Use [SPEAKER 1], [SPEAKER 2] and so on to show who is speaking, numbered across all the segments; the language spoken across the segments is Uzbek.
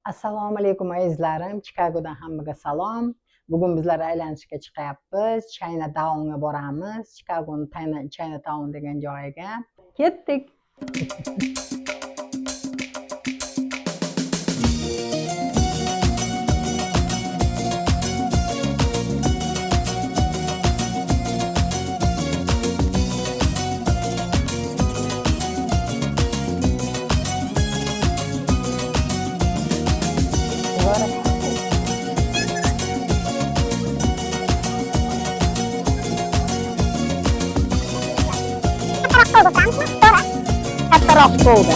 [SPEAKER 1] Assalomu alaykum azizlarim, Chikagodan hammaga salom. Bugun bizlar aylanishga chiqyapmiz. Chinatownga boramiz. Chikagoning Chinatown degan joyiga ketdik. Kattaroq bo'ldi.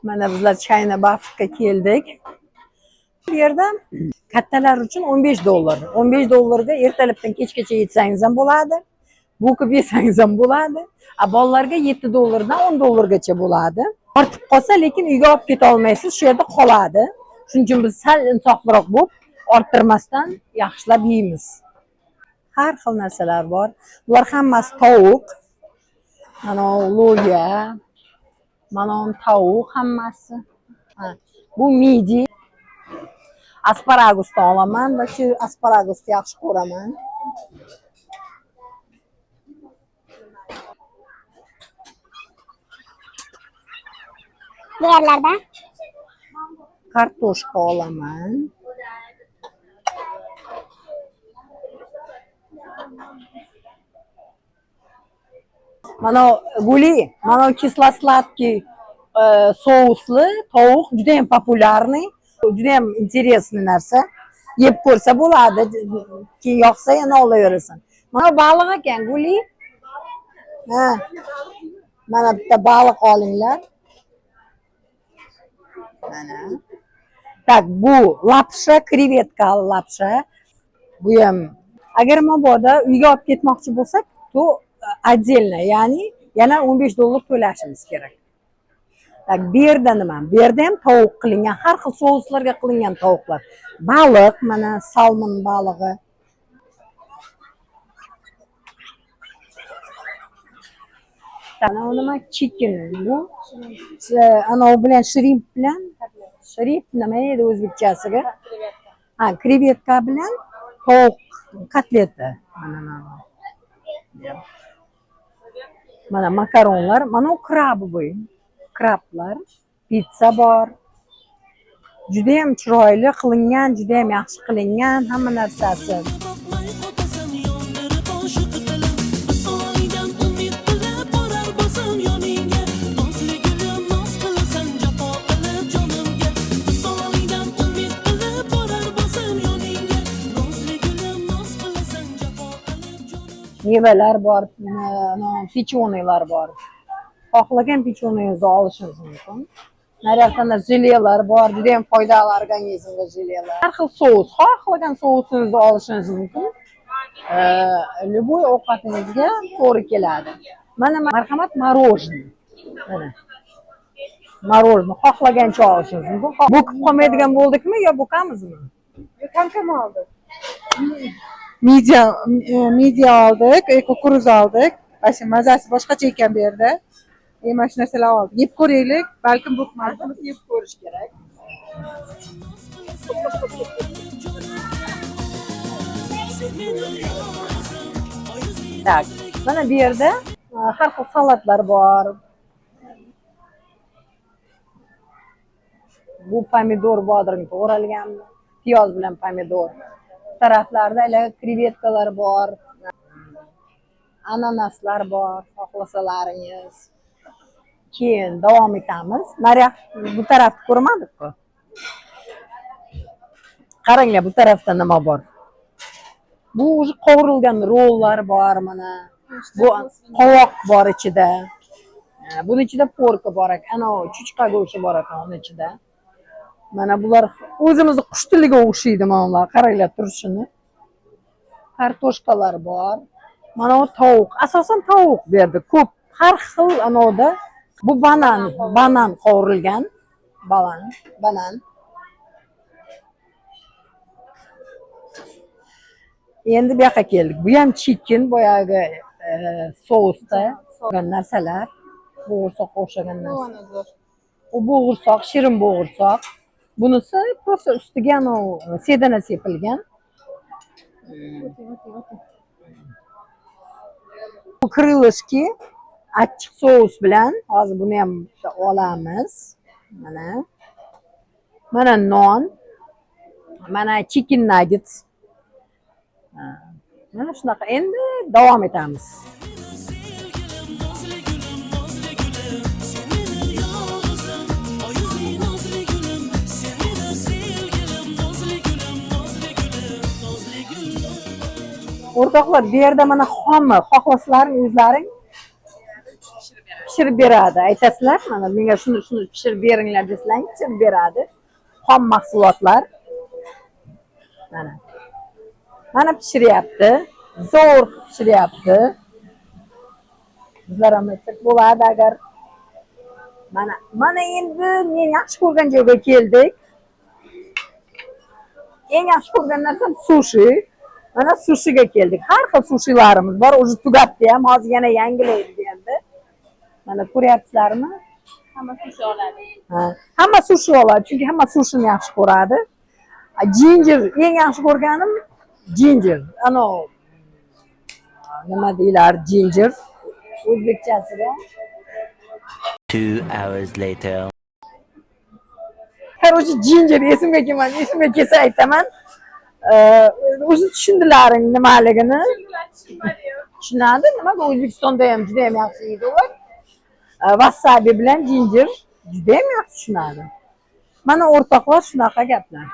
[SPEAKER 1] Mana bizlar China Buffetga keldik. Bu yerda kattalar uchun $15. $15 ga ertalabdan kechgacha yetsangiz ham bo'ladi. Bo'kib yesangiz ham bo'ladi. Bolalarga $7 dan $10 gacha bo'ladi. Ortib qolsa, lekin uyga olib keta olmaysiz, shu yerda qoladi. Shuning uchun biz sal insofliroq bo'lib, orttirmasdan yaxshilab yeymiz. Har xil narsalar bor. Bular hammasi tovuq. Mana lo'ya, mana tovuq hammasi. Bu midi. Asparagusni olaman va shu asparagusni yaxshi ko'raman.
[SPEAKER 2] Diğerlerde
[SPEAKER 1] Kartoshka olaman. Mana guli, mana kislo-sladkий sousli tovuq juda ham populyarniy, juda ham interesniy narsa. Yeb ko'rsa bo'ladi, keyin yoqsa yana olaverasan. Mana baliq ekan guli. Mana bitta baliq olinglar. Mana. Tak, bu lapsha, krevetka lapsha. Bu ham agar mabodo uyga olib ketmoqchi bo'lsak, to отдельно, ya'ni yana $15 to'lashimiz kerak. Tak, bu yerda nima? Bu yerda ham tovuq qilingan, har xil souslarga qilingan tovuqlar. Baliq, mana salmon balig'i. Ana nima chicken bu? Ana u bilan shrimp bilan shrimp nima edi o'zbekchasiga? Krevetka bilan tovuq kotleti. Mana makaronlar, mana u krabovoy. Krablar, pizza bor. Juda ham chiroyli qilingan, juda ham yaxshi qilingan hamma narsasi. Mevalar bor, pechoniylar bor. Xohlagan pechoniyingizni olishingiz mumkin. Naryoqda jelelar bor, juda ham foydali organizmga jelelar. Har xil sous, xohlagan sousingizni olishingiz mumkin. Любой ovqatingizga to'g'ri keladi. Mana marhamat morоженое. Mana. Morоженое xohlagancha olishingiz mumkin. Bo'kib qolmaydigan bo'ldikmi yo bo'kamizmi?
[SPEAKER 3] Kankam oldik. Midye aldık, kukuruz aldık. Aslında mazası boshqacha ekan bu yerda. Mana shu narsalar oldik. Yeb ko'raylik, balkim bo'kmadi, yeb ko'rish kerak.
[SPEAKER 1] Tak, mana bu yerda har xil salatlar bor. Bu pomidor bodring to'g'ralgan, piyoz bilan pomidor. Taraflarda krevetkalar bor. Ananaslar bor, xohlasalaringiz. Keyin davom etamiz. Naryoq bu tarafni ko'rmadik-ku. Qaranglar, bu tarafda nima bor? Bu qovurilgan rollar bor mana. Bu qovoq bor ichida. Buni ichida porka bor ekan, ana chuchqa go'shti bor ekan uni ichida. Mana bular o'zimizni qush tiliga o'xshaydi mana ular. Qaranglar turishini. Kartoshkalar bor. Mana o tovuq, asosan tovuq bu yerda ko'p. Har xil anoda. Bu banan qovurilgan. Banan. Endi bu yoqqa keldik. Bu ham chicken boyagi sousda bo'lgan narsalar. Bo'g'irsoqqa o'xshagan narsa. U bo'g'irsoq, shirin bo'g'irsoq. Bunisi просто ustiga anavi sedana sepilgan. Bu krылышки achchiq sous bilan. Hozir buni ham olamiz. Mana. Mana non. Mana chicken nuggets. Mana shunaqa. Endi davom etamiz. O'rtoqlar, bu yerda mana xommi, xohlasalaring o'zlaring pishirib beradi. Aytasizlar, mana menga shuni pishirib beringlar desalaring, pishirib beradi. Xom mahsulotlar. Mana. Mana pishiryapti. Zo'r pishiryapti. Bizlar ham aytsak bo'ladi agar. Mana endi men yaxshi ko'rgan joyga keldik. Eng yaxshi ko'rgan narsam sushi. Mana sushiga keldik. Har xil sushilarimiz bor. O'zi tugatdi ham, hozir yana yangilaydi endi. Mana ko'ryapsizlarmi?
[SPEAKER 2] Hamma sushi oladi.
[SPEAKER 1] Hamma sushi oladi, chunki hamma sushini yaxshi ko'radi. Ginger, eng yaxshi ko'rganim ginger. Nima deylar, ginger. O'zbekchasiga.
[SPEAKER 4] 2 hours later.
[SPEAKER 1] Короче, ginger esimga kelsa aytaman. O'zi tushundilaring nimaligini. Tushunadi, nimaga O'zbekistonda ham juda ham yaxshi yeydi ular. Wasabi bilan ginger juda ham yaxshi tushunadi. Mana o'rtoqlar shunaqa gaplar.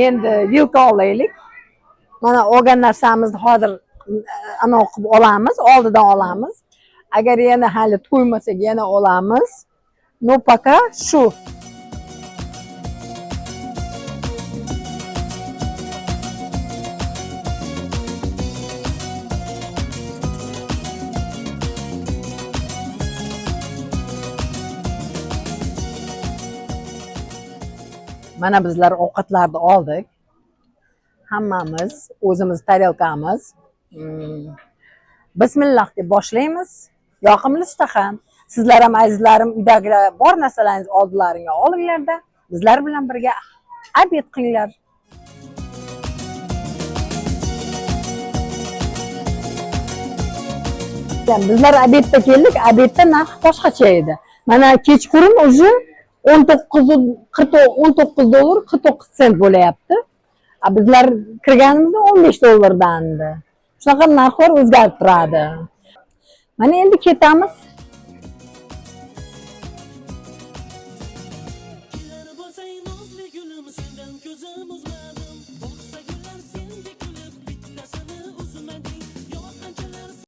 [SPEAKER 1] Endi vilka olaylik. Mana olgan narsamizni hozir anavi qilib olamiz, oldidan olamiz. Agar yana hali to'ymasak yana olamiz. No пока shu. Mana bizlar ovqatlarni oldik. Hammamiz o'zimiz tarelkamiz. Bismillah deb boshlaymiz. Yoqimli ishtaham. Sizlar ham azizlarim uydagilar bor narsalaringizni oldilaringga olinglar-da, bizlar bilan birga obed qilinglar. Bizlar obedga keldik. Obedda narx boshqacha edi. Mana kechqurun o'zi 19 dollar 49 sent bo'layapti. Bizlar kirganimizda 15 dollardan edi. Shunaqa narxlar o'zgarib turadi. Mana endi ketamiz.